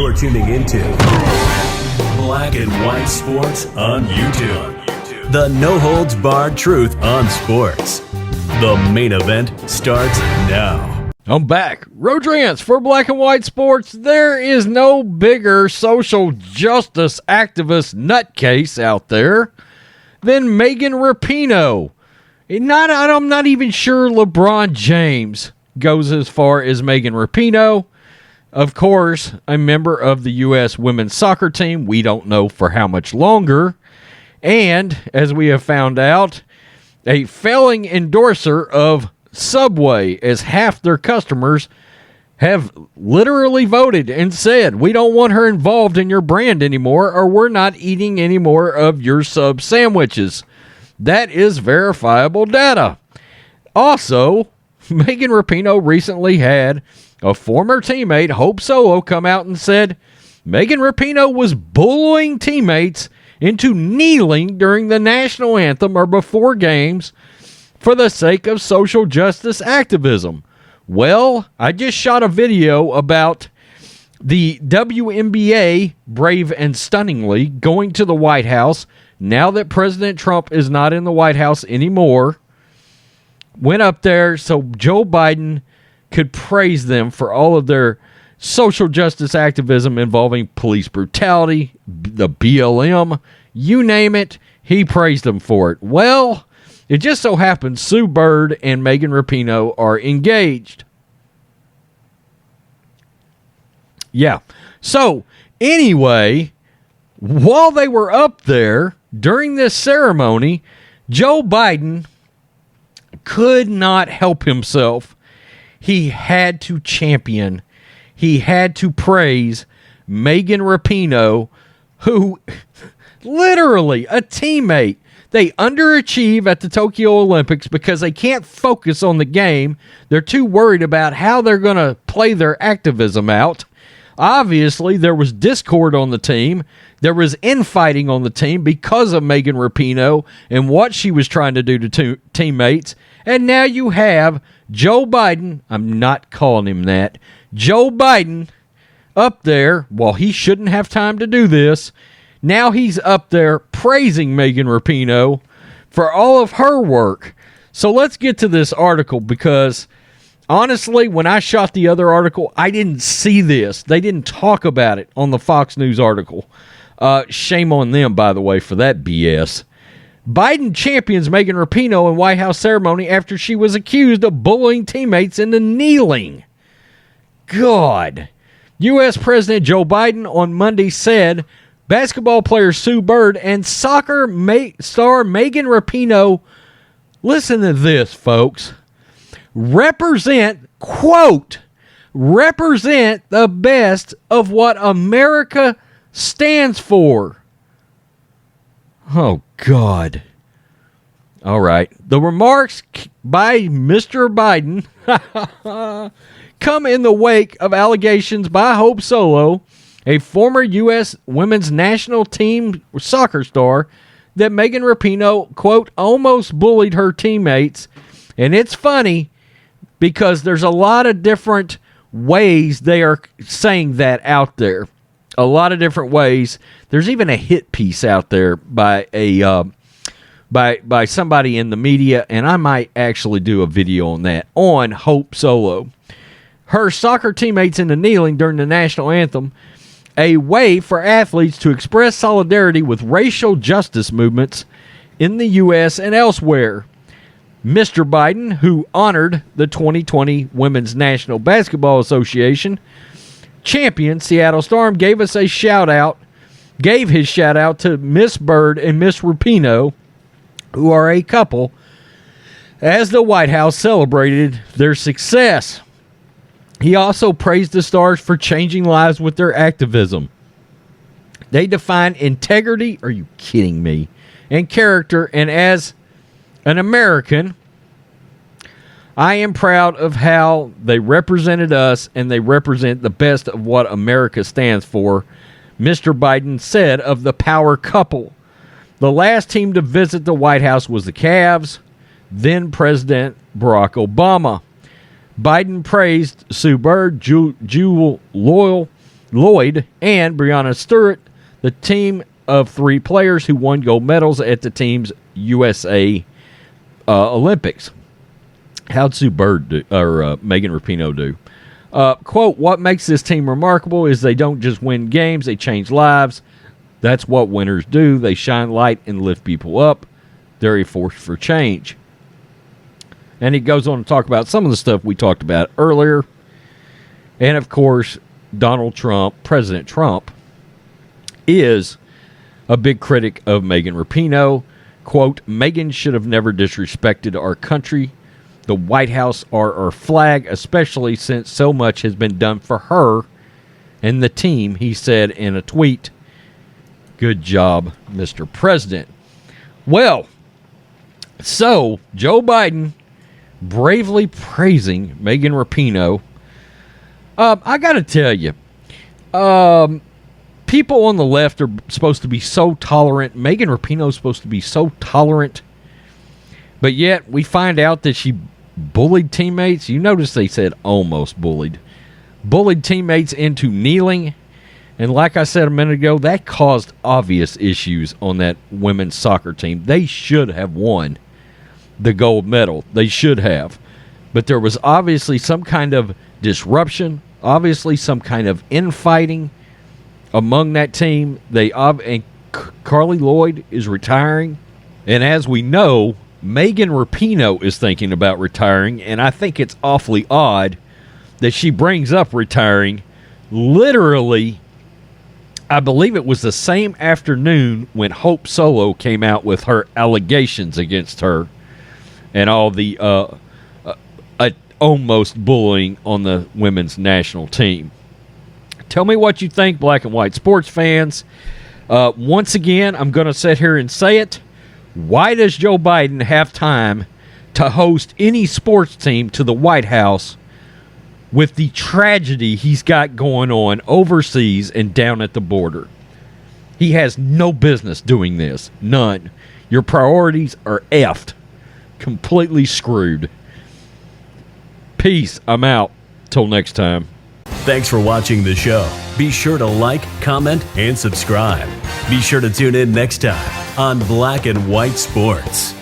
You're tuning into Black and White Sports on YouTube. The no-holds-barred truth on sports. The main event starts now. I'm back. Rodrance for Black and White Sports. There is no bigger social justice activist nutcase out there than Megan Rapinoe. I'm not even sure LeBron James goes as far as Megan Rapinoe. Of course, a member of the U.S. women's soccer team. We don't know for how much longer. And, as we have found out, a failing endorser of Subway, as half their customers have literally voted and said, we don't want her involved in your brand anymore, or we're not eating any more of your sub sandwiches. That is verifiable data. Also, Megan Rapinoe recently had a former teammate, Hope Solo, come out and said Megan Rapinoe was bullying teammates into kneeling during the national anthem or before games for the sake of social justice activism. Well, I just shot a video about the WNBA, brave and stunningly, going to the White House now that President Trump is not in the White House anymore. Went up there so Joe Biden could praise them for all of their social justice activism involving police brutality, the BLM, you name it, he praised them for it. Well, it just so happens Sue Bird and Megan Rapinoe are engaged. Yeah. So, anyway, while they were up there during this ceremony, Joe Biden could not help himself. He had to champion, he had to praise Megan Rapinoe, who literally a teammate. They underachieve at the Tokyo Olympics because they can't focus on the game. They're too worried about how they're going to play their activism out. Obviously, there was discord on the team. There was infighting on the team because of Megan Rapinoe and what she was trying to do to teammates. And now you have Joe Biden, I'm not calling him that, Joe Biden up there, while he shouldn't have time to do this, now he's up there praising Megan Rapinoe for all of her work. So let's get to this article because, honestly, when I shot the other article, I didn't see this. They didn't talk about it on the Fox News article. Shame on them, by the way, for that BS. Biden champions Megan Rapinoe in White House ceremony after she was accused of bullying teammates into kneeling. God. U.S. President Joe Biden on Monday said basketball player Sue Bird and soccer star Megan Rapinoe, listen to this, folks, represent the best of what America stands for. Oh, God. All right. The remarks by Mr. Biden come in the wake of allegations by Hope Solo, a former U.S. women's national team soccer star, that Megan Rapinoe, quote, almost bullied her teammates. And it's funny because there's a lot of different ways they are saying that out there. A lot of different ways. There's even a hit piece out there by by somebody in the media, and I might actually do a video on that, on Hope Solo. Her soccer teammates into kneeling during the national anthem, a way for athletes to express solidarity with racial justice movements in the U.S. and elsewhere. Mr. Biden, who honored the 2020 Women's National Basketball Association champion Seattle Storm, gave his shout out to Miss Bird and Miss Rapinoe, who are a couple, as the White House celebrated their success. He also praised the stars for changing lives with their activism. They define integrity, are you kidding me, and character, and as an American, I am proud of how they represented us, and they represent the best of what America stands for, Mr. Biden said of the power couple. The last team to visit the White House was the Cavs, then President Barack Obama. Biden praised Sue Bird, Jewel Loyal, Lloyd, and Breonna Stewart, the team of 3 players who won gold medals at the team's USA Olympics. How'd Sue Bird do, or Megan Rapinoe do? Quote, what makes this team remarkable is they don't just win games, they change lives. That's what winners do. They shine light and lift people up. They're a force for change. And he goes on to talk about some of the stuff we talked about earlier. And, of course, Donald Trump, President Trump, is a big critic of Megan Rapinoe. Quote, Megan should have never disrespected our country, the White House, or our flag, especially since so much has been done for her and the team, he said in a tweet. Good job, Mr. President. Well, so Joe Biden bravely praising Megan Rapinoe. I got to tell you, people on the left are supposed to be so tolerant. Megan Rapinoe is supposed to be so tolerant. But yet we find out that she bullied teammates. You notice they said almost bullied. Bullied teammates into kneeling. And like I said a minute ago, that caused obvious issues on that women's soccer team. They should have won the gold medal. They should have. But there was obviously some kind of disruption, obviously some kind of infighting among that team. And Carly Lloyd is retiring. And as we know, Megan Rapinoe is thinking about retiring. And I think it's awfully odd that she brings up retiring literally. I believe it was the same afternoon when Hope Solo came out with her allegations against her and all the almost bullying on the women's national team. Tell me what you think, black and white sports fans. Once again, I'm going to sit here and say it. Why does Joe Biden have time to host any sports team to the White House with the tragedy he's got going on overseas and down at the border? He has no business doing this. None. Your priorities are effed. Completely screwed. Peace. I'm out. Till next time. Thanks for watching the show. Be sure to like, comment, and subscribe. Be sure to tune in next time on Black and White Sports.